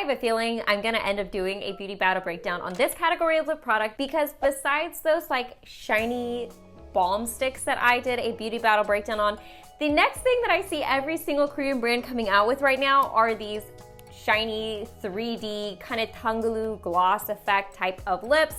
have a feeling I'm gonna end up doing a beauty battle breakdown on this category of lip product because besides those like shiny balm sticks that I did a beauty battle breakdown on, the next thing that I see every single Korean brand coming out with right now are these shiny 3D kind of tongue-glue gloss effect type of lips.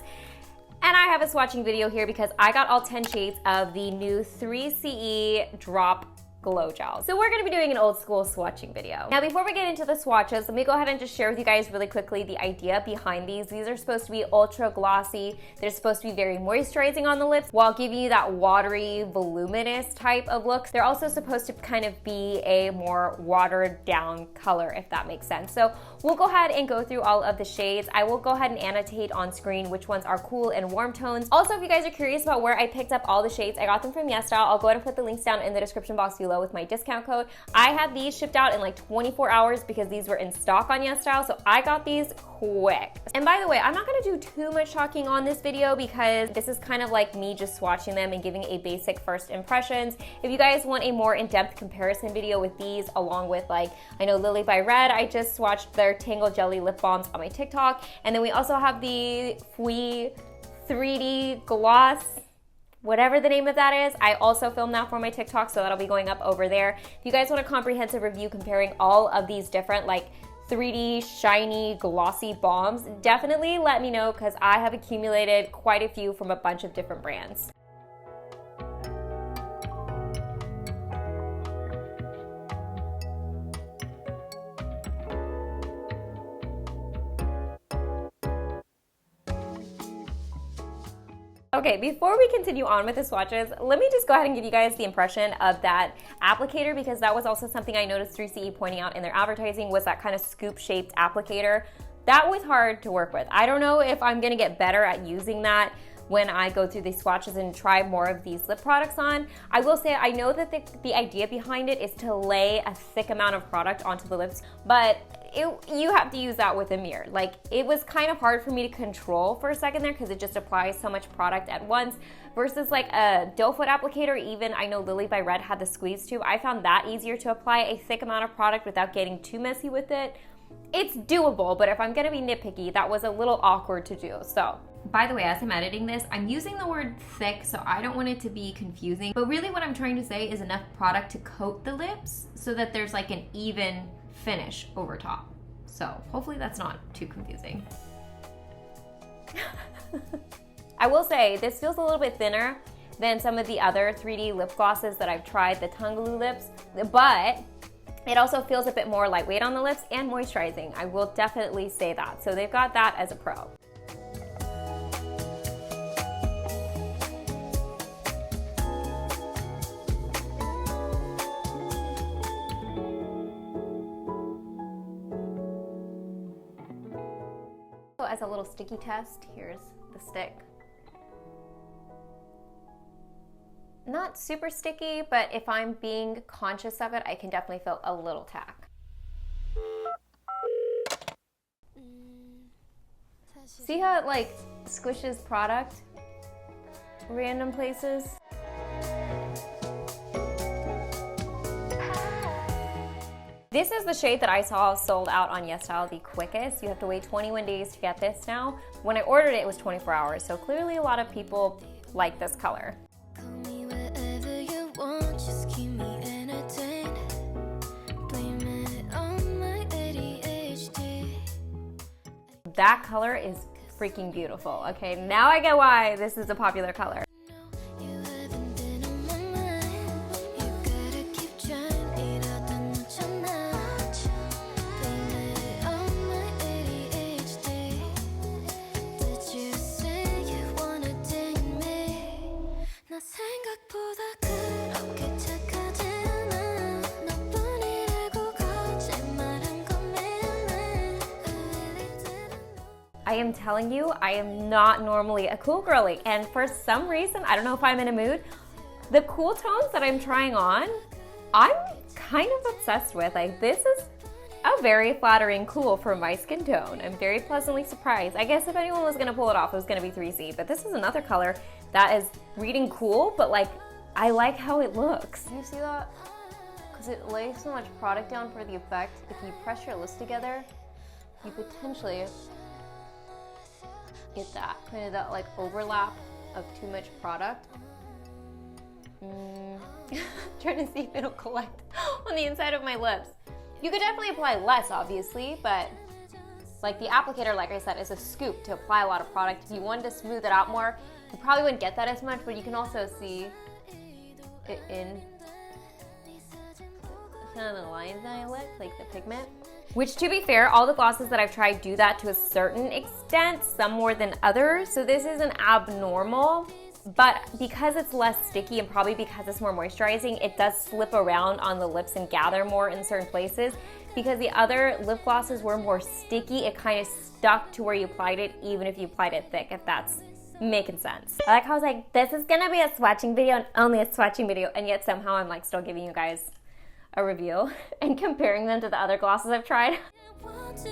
And I have a swatching video here because I got all 10 shades of the new 3CE Drop Glow Gel. So we're gonna be doing an old school swatching video. Now before we get into the swatches, let me go ahead and just share with you guys really quickly the idea behind these. These are supposed to be ultra glossy. They're supposed to be very moisturizing on the lips while giving you that watery, voluminous type of look. They're also supposed to kind of be a more watered down color, if that makes sense. So we'll go ahead and go through all of the shades. I will go ahead and annotate on screen which ones are cool and warm tones. Also, if you guys are curious about where I picked up all the shades, I got them from YesStyle. I'll go ahead and put the links down in the description box below with my discount code. I had these shipped out in like 24 hours because these were in stock on YesStyle, so I got these quick. And by the way, I'm not gonna do too much talking on this video because this is kind of like me just swatching them and giving a basic first impressions. If you guys want a more in-depth comparison video with these, along with like, I know Lily by Red, I just swatched their Tangle Jelly lip balms on my TikTok. And then we also have the Fui 3D Gloss, whatever the name of that is. I also filmed that for my TikTok, so that'll be going up over there. If you guys want a comprehensive review comparing all of these different like 3D shiny glossy balms, definitely let me know because I have accumulated quite a few from a bunch of different brands. Okay, before we continue on with the swatches, let me just go ahead and give you guys the impression of that applicator because that was also something I noticed 3CE pointing out in their advertising was that kind of scoop-shaped applicator. That was hard to work with. I don't know if I'm gonna get better at using that when I go through these swatches and try more of these lip products on. I will say I know that the idea behind it is to lay a thick amount of product onto the lips, but you have to use that with a mirror. Like, it was kind of hard for me to control for a second there because it just applies so much product at once versus like a doe foot applicator. Even I know Lily by Red had the squeeze tube. I found that easier to apply a thick amount of product without getting too messy with it. It's doable, but if I'm gonna be nitpicky, that was a little awkward to do. So, by the way, as I'm editing this, I'm using the word thick, so I don't want it to be confusing. But really what I'm trying to say is enough product to coat the lips so that there's like an even finish over top. So hopefully that's not too confusing. I will say this feels a little bit thinner than some of the other 3D lip glosses that I've tried, the tongue-glue lips, but it also feels a bit more lightweight on the lips and moisturizing. I will definitely say that. So they've got that as a pro. So as a little sticky test, here's the stick. Not super sticky, but if I'm being conscious of it, I can definitely feel a little tack. See how it like squishes product random places? This is the shade that I saw sold out on YesStyle the quickest. You have to wait 21 days to get this now. When I ordered it, it was 24 hours, so clearly a lot of people like this color. That color is freaking beautiful. Okay, now I get why this is a popular color. I am telling you, I am not normally a cool girly, and for some reason, I don't know if I'm in a mood, the cool tones that I'm trying on, I'm kind of obsessed with. Like, this is a very flattering cool for my skin tone. I'm very pleasantly surprised. I guess if anyone was gonna pull it off, it was gonna be 3C, but this is another color that is reading cool, but like, I like how it looks. Do you see that? Because it lays so much product down for the effect. If you press your lips together, you potentially get that kind of that like overlap of too much product. Trying to see if it'll collect on the inside of my lips. You could definitely apply less, obviously, but like the applicator, like I said, is a scoop to apply a lot of product. If you wanted to smooth it out more, you probably wouldn't get that as much, but you can also see it in kind of the lines on my lips, like the pigment. Which, to be fair, all the glosses that I've tried do that to a certain extent, some more than others. So this isn't abnormal, but because it's less sticky and probably because it's more moisturizing, it does slip around on the lips and gather more in certain places. Because the other lip glosses were more sticky, it kind of stuck to where you applied it, even if you applied it thick, if that's making sense. I like how I was like, this is gonna be a swatching video and only a swatching video, and yet somehow I'm like still giving you guys a review and comparing them to the other glosses I've tried. See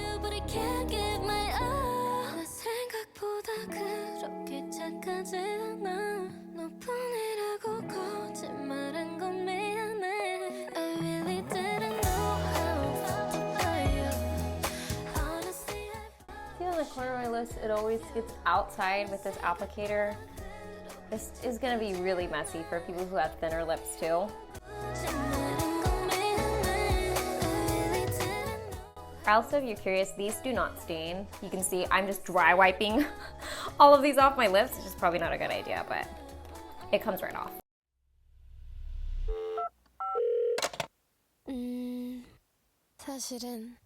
on the corner of my lips, it always gets outside with this applicator. This is gonna be really messy for people who have thinner lips too. Also, if you're curious, these do not stain. You can see I'm just dry wiping all of these off my lips, which is probably not a good idea, but it comes right off. 사실은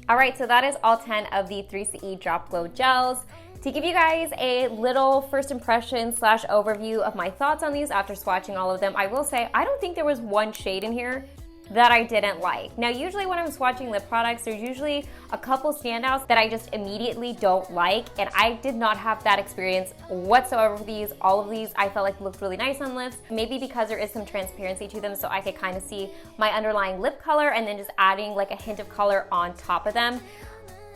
Alright, so that is all 10 of the 3CE Drop Glow Gels. To give you guys a little first impression / overview of my thoughts on these after swatching all of them, I will say I don't think there was one shade in here that I didn't like. Now, usually when I'm swatching lip products, there's usually a couple standouts that I just immediately don't like, and I did not have that experience whatsoever with these. All of these I felt like looked really nice on lips, maybe because there is some transparency to them, so I could kind of see my underlying lip color and then just adding like a hint of color on top of them.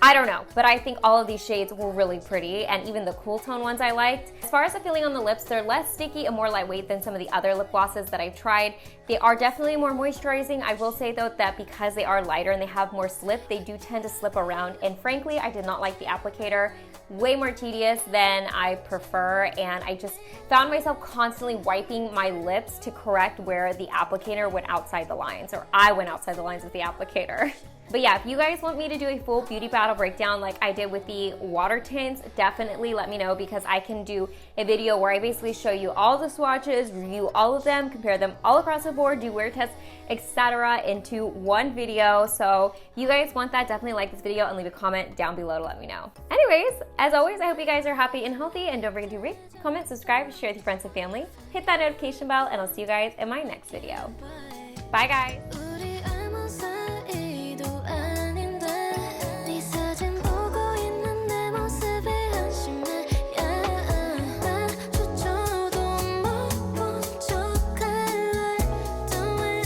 I don't know, but I think all of these shades were really pretty, and even the cool tone ones I liked. As far as the feeling on the lips, they're less sticky and more lightweight than some of the other lip glosses that I've tried. They are definitely more moisturizing. I will say though that because they are lighter and they have more slip, they do tend to slip around, and frankly, I did not like the applicator. Way more tedious than I prefer, and I just found myself constantly wiping my lips to correct where the applicator went outside the lines, or I went outside the lines with the applicator. But yeah, if you guys want me to do a full beauty battle breakdown like I did with the water tints, definitely let me know, because I can do a video where I basically show you all the swatches, review all of them, compare them all across the board, do wear tests, etc. into one video. So if you guys want that, definitely like this video and leave a comment down below to let me know. Anyways, as always, I hope you guys are happy and healthy, and don't forget to rate, comment, subscribe, share with your friends and family, hit that notification bell, and I'll see you guys in my next video. Bye guys.